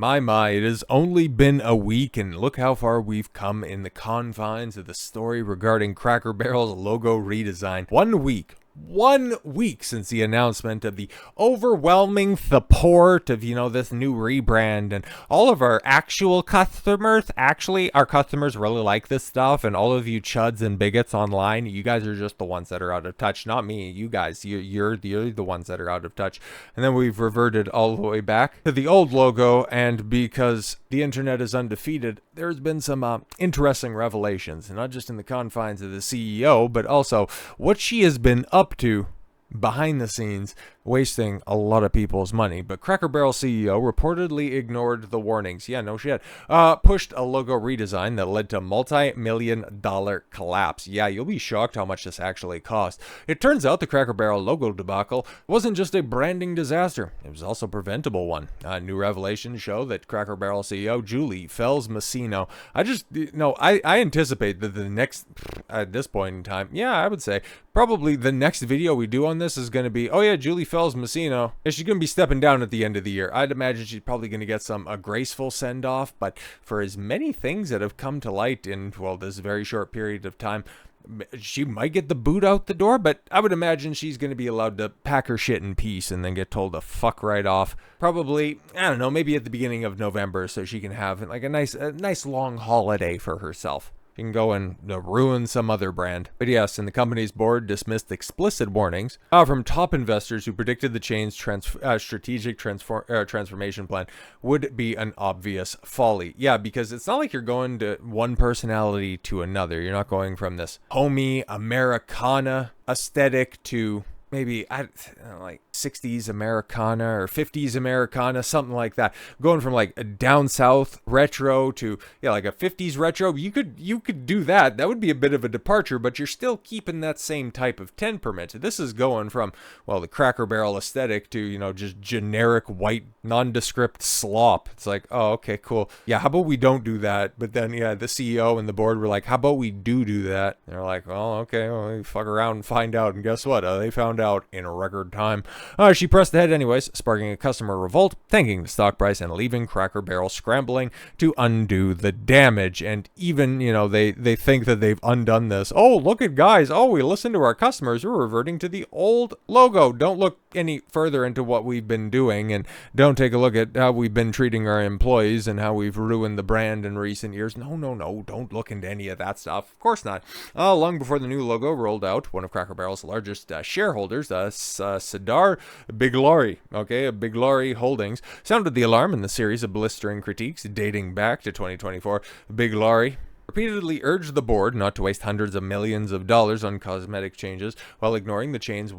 My, it has only been a week, and look how far we've come in the confines of the story regarding Cracker Barrel's logo redesign. 1 week since the announcement of the overwhelming support of, this new rebrand, and all of our actual customers, our customers really like this stuff, and all of you chuds and bigots online, you guys are just the ones that are out of touch, not me. You guys, you're the ones that are out of touch. And then we've reverted all the way back to the old logo, and because the internet is undefeated, there's been some interesting revelations, not just in the confines of the CEO, but also what she has been up to behind the scenes, wasting a lot of people's money. But Cracker Barrel CEO reportedly ignored the warnings. Yeah, no shit. Pushed a logo redesign that led to multi-million-dollar collapse. Yeah, you'll be shocked how much this actually cost. It turns out the Cracker Barrel logo debacle wasn't just a branding disaster. It was also a preventable one. New revelations show that Cracker Barrel CEO Julie Felss Masino. I anticipate that the next, at this point in time, I would say probably the next video we do on this is going to be, Julie Felss Masino. She's going to be stepping down at the end of the year. I'd imagine she's probably going to get a graceful send-off, but for as many things that have come to light in, this very short period of time, she might get the boot out the door, but I would imagine she's going to be allowed to pack her shit in peace and then get told to fuck right off. Probably, I don't know, maybe at the beginning of November, so she can have a nice long holiday for herself. You can go and ruin some other brand. But yes, and the company's board dismissed explicit warnings from top investors who predicted the chain's strategic transformation plan would be an obvious folly. Yeah, because it's not like you're going to one personality to another. You're not going from this homey Americana aesthetic to maybe like 60s Americana or 50s Americana, something like that. Going from like a down south retro to like a 50s retro. You could do that. That would be a bit of a departure, but you're still keeping that same type of temperament. This is going from the Cracker Barrel aesthetic to just generic white nondescript slop. It's like, oh, okay, cool. Yeah, how about we don't do that? But then the CEO and the board were like, how about we do that? And they're like, well, okay, we fuck around and find out. And guess what? They found out in a record time. She pressed ahead anyways, sparking a customer revolt, tanking the stock price, and leaving Cracker Barrel scrambling to undo the damage. And even, they think that they've undone this. Oh, look at guys. Oh, we listened to our customers. We're reverting to the old logo. Don't look any further into what we've been doing, and don't take a look at how we've been treating our employees and how we've ruined the brand in recent years. No. Don't look into any of that stuff. Of course not. Long before the new logo rolled out, one of Cracker Barrel's largest shareholders, Sardar Biglari Holdings, sounded the alarm in the series of blistering critiques dating back to 2024. Biglari repeatedly urged the board not to waste hundreds of millions of dollars on cosmetic changes while ignoring the chain's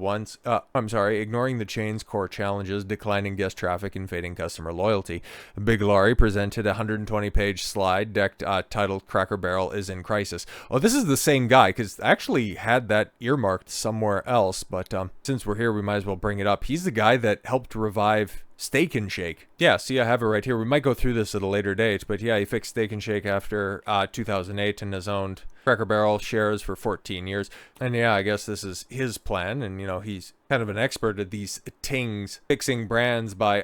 core challenges, declining guest traffic and fading customer loyalty. Biglari presented a 120-page slide deck titled "Cracker Barrel is in Crisis." Oh, this is the same guy, because I actually had that earmarked somewhere else, but since we're here, we might as well bring it up. He's the guy that helped revive Steak and Shake. Yeah, see, I have it right here. We might go through this at a later date, but he fixed Steak and Shake after 2008 and has owned Cracker Barrel shares for 14 years. And I guess this is his plan, and he's kind of an expert at these things, fixing brands by,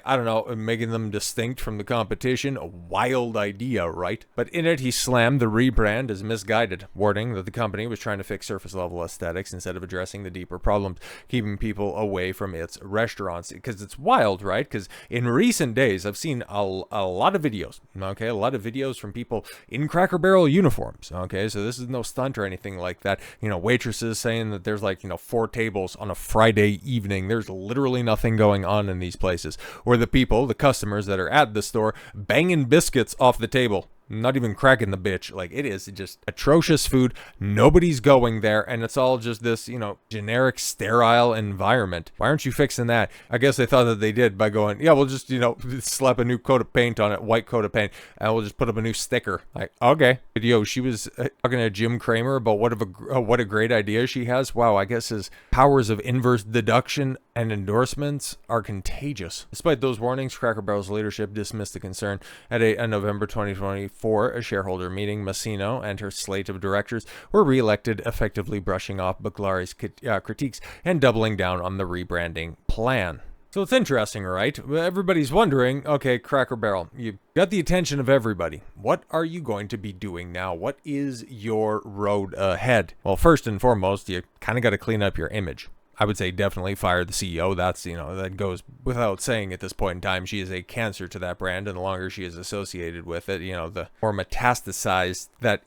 making them distinct from the competition. A wild idea, right? But in it, he slammed the rebrand as misguided, warning that the company was trying to fix surface level aesthetics instead of addressing the deeper problems, keeping people away from its restaurants. Because it's wild, right? Because in recent days, I've seen a lot of videos, a lot of videos from people in Cracker Barrel uniforms, so this is no stunt or anything like that. Waitresses saying that there's 4 tables on a Friday evening. There's literally nothing going on in these places. Or the customers that are at the store, banging biscuits off the table. Not even cracking the bitch. It is just atrocious food. Nobody's going there, and it's all just this, generic, sterile environment. Why aren't you fixing that? I guess they thought that they did by going, we'll just, slap a new coat of paint on it, white coat of paint, and we'll just put up a new sticker. Okay. But, she was talking to Jim Cramer about what a great idea she has. Wow, I guess his powers of inverse deduction and endorsements are contagious. Despite those warnings, Cracker Barrel's leadership dismissed the concern at a November 2024 a shareholder meeting. Masino and her slate of directors were re-elected, effectively brushing off Biglari's critiques and doubling down on the rebranding plan. So it's interesting, right? Everybody's wondering, okay, Cracker Barrel, you got the attention of everybody. What are you going to be doing now? What is your road ahead? Well, first and foremost, you kind of got to clean up your image. I would say definitely fire the CEO. That's, that goes without saying at this point in time. She is a cancer to that brand, and the longer she is associated with it, the more metastasized that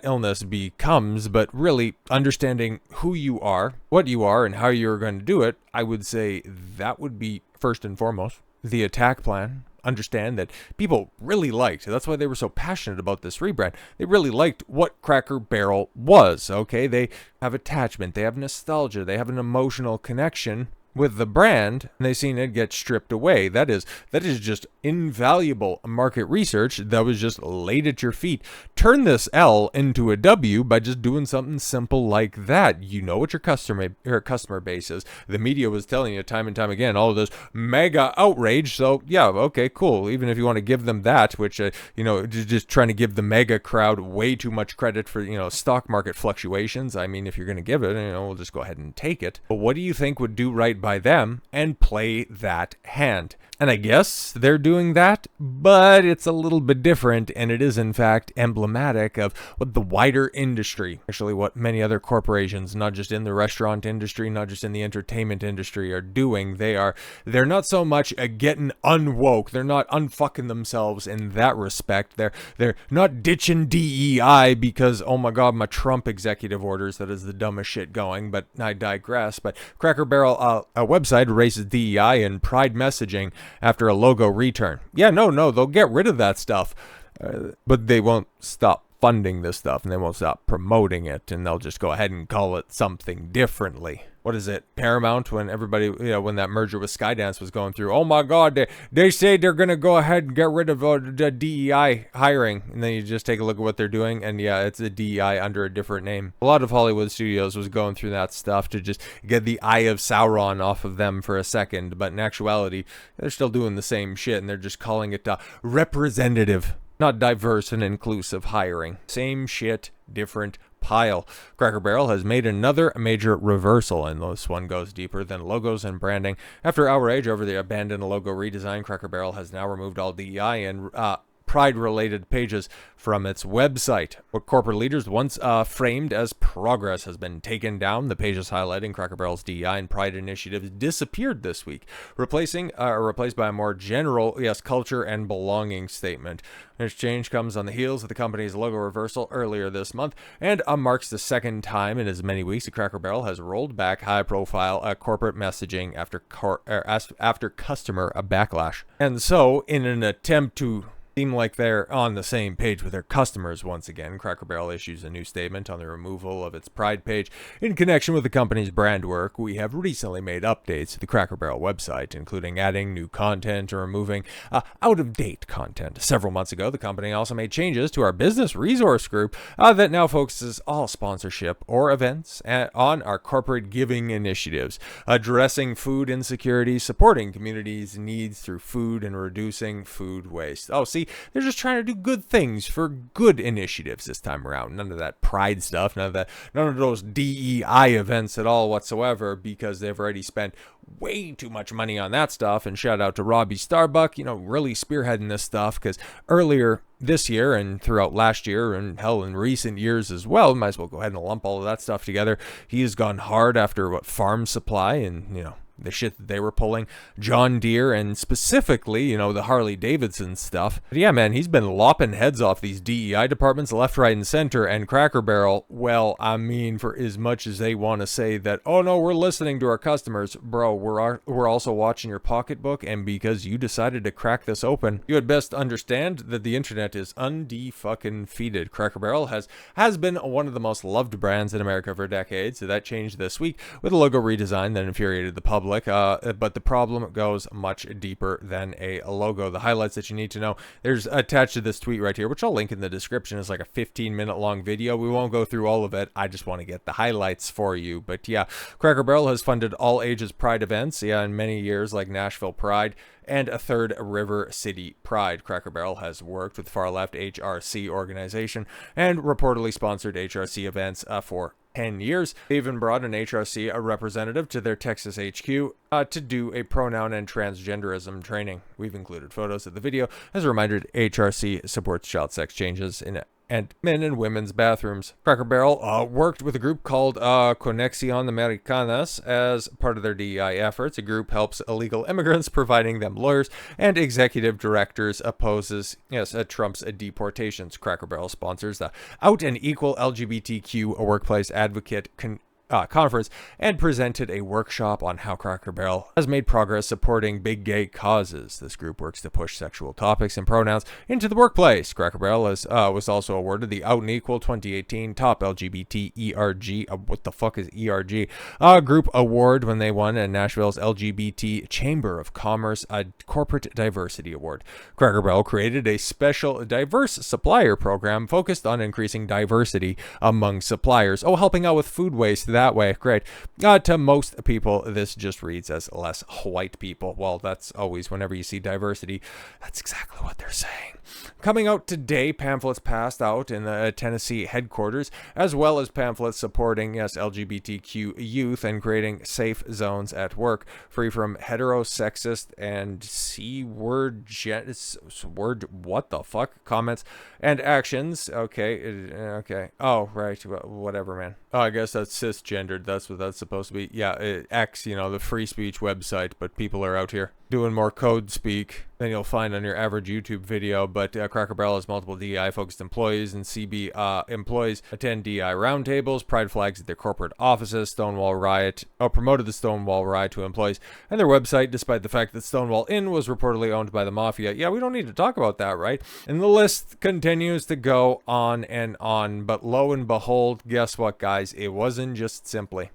illness becomes. But really understanding who you are, what you are, and how you're going to do it, I would say that would be first and foremost. The attack plan. Understand that people really liked. That's why they were so passionate about this rebrand. They really liked what Cracker Barrel was. Okay, they have attachment, they have nostalgia, they have an emotional connection with the brand, and they've seen it get stripped away. That is just invaluable market research that was just laid at your feet. Turn this L into a W by just doing something simple like that. You know what your customer base is. The media was telling you time and time again all of this mega outrage. So yeah, okay, cool. Even if you want to give them that, which just trying to give the mega crowd way too much credit for stock market fluctuations. I mean, if you're going to give it, we'll just go ahead and take it. But what do you think would do right by them and play that hand? And I guess they're doing that, but it's a little bit different, and it is in fact emblematic of what the wider industry, actually what many other corporations, not just in the restaurant industry, not just in the entertainment industry, are doing. They're not so much getting unwoke. They're not unfucking themselves in that respect. They're not ditching DEI because, oh my god, my Trump executive orders, that is the dumbest shit going, but I digress. But Cracker Barrel, a website, erases DEI and pride messaging after a logo return. Yeah, no, they'll get rid of that stuff, but they won't stop funding this stuff, and they won't stop promoting it, and they'll just go ahead and call it something differently. What is it? Paramount, when everybody, when that merger with Skydance was going through, oh my god, they say they're going to go ahead and get rid of the DEI hiring. And then you just take a look at what they're doing, and yeah, it's a DEI under a different name. A lot of Hollywood studios was going through that stuff to just get the eye of Sauron off of them for a second. But in actuality, they're still doing the same shit, and they're just calling it representative, not diverse and inclusive hiring. Same shit, different pile. Cracker Barrel has made another major reversal, and this one goes deeper than logos and branding. After outrage over the abandoned logo redesign, Cracker Barrel has now removed all DEI and pride-related pages from its website. What corporate leaders once framed as progress has been taken down. The pages highlighting Cracker Barrel's DEI and pride initiatives disappeared this week, replaced by a more general, culture and belonging statement. This change comes on the heels of the company's logo reversal earlier this month, and marks the second time in as many weeks that Cracker Barrel has rolled back high-profile corporate messaging after customer backlash. And so, in an attempt to seem like they're on the same page with their customers once again, Cracker Barrel issues a new statement on the removal of its Pride page. In connection with the company's brand work, we have recently made updates to the Cracker Barrel website, including adding new content or removing out-of-date content. Several months ago, the company also made changes to our business resource group that now focuses all sponsorship or events on our corporate giving initiatives, addressing food insecurity, supporting communities' needs through food, and reducing food waste. Oh, see, they're just trying to do good things for good initiatives this time around. None of that pride stuff, none of those DEI events at all whatsoever, because they've already spent way too much money on that stuff. And shout out to Robbie Starbuck, really spearheading this stuff, because earlier this year and throughout last year and hell in recent years as well, might as well go ahead and lump all of that stuff together. He has gone hard after farm supply and, the shit that they were pulling, John Deere, and specifically, the Harley Davidson stuff. But yeah, man, he's been lopping heads off these DEI departments left, right, and center. And Cracker Barrel, well, I mean, for as much as they want to say that, oh no, we're listening to our customers, bro, we're also watching your pocketbook, and because you decided to crack this open, you had best understand that the internet is undefeated. Cracker Barrel has been one of the most loved brands in America for decades, so that changed this week with a logo redesign that infuriated the public. But the problem goes much deeper than a logo. The highlights that you need to know, there's attached to this tweet right here, which I'll link in the description. It's like a 15-minute long video. We won't go through all of it. I just want to get the highlights for you. But yeah, Cracker Barrel has funded all ages Pride events, in many years, like Nashville Pride and a third River City Pride. Cracker Barrel has worked with far-left HRC organization and reportedly sponsored HRC events for 10 years. They even brought an HRC a representative to their Texas HQ to do a pronoun and transgenderism training. We've included photos of the video. As a reminder, HRC supports child sex changes in and men and women's bathrooms. Cracker Barrel worked with a group called Conexión Americanas as part of their DEI efforts. A group helps illegal immigrants, providing them lawyers, and executive directors opposes Trump's deportations. Cracker Barrel sponsors the Out and Equal LGBTQ Workplace Advocate Conference and presented a workshop on how Cracker Barrel has made progress supporting big gay causes. This group works to push sexual topics and pronouns into the workplace. Cracker Barrel was also awarded the Out and Equal 2018 Top LGBT ERG, what the fuck is ERG, group award when they won Nashville's LGBT Chamber of Commerce Corporate Diversity Award. Cracker Barrel created a special diverse supplier program focused on increasing diversity among suppliers. Helping out with food waste that way. Great. To most people, this just reads as less white people. Well, that's always, whenever you see diversity, that's exactly what they're saying. Coming out today, pamphlets passed out in the Tennessee headquarters, as well as pamphlets supporting, LGBTQ youth and creating safe zones at work, free from heterosexist and C-word, what the fuck, comments and actions. Okay. Oh, right. Whatever, man. Oh, I guess that's cisgendered. That's what that's supposed to be. Yeah, X, the free speech website, but people are out here doing more code speak than you'll find on your average YouTube video. But Cracker Barrel has multiple DEI-focused employees, and CB employees attend DEI roundtables, pride flags at their corporate offices. Promoted the Stonewall Riot to employees and their website, despite the fact that Stonewall Inn was reportedly owned by the mafia. Yeah, we don't need to talk about that, right? And the list continues to go on and on. But lo and behold, guess what, guys? It wasn't just simply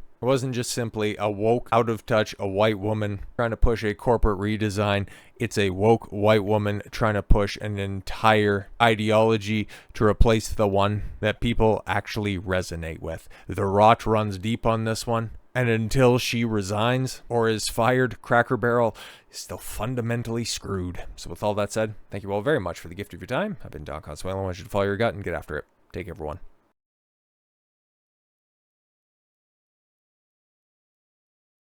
a woke, out of touch, a white woman trying to push a corporate redesign. It's a woke white woman trying to push an entire ideology to replace the one that people actually resonate with. The rot runs deep on this one. And until she resigns or is fired, Cracker Barrel is still fundamentally screwed. So with all that said, thank you all very much for the gift of your time. I've been Don Consuelo. I want you to follow your gut and get after it. Take care, everyone.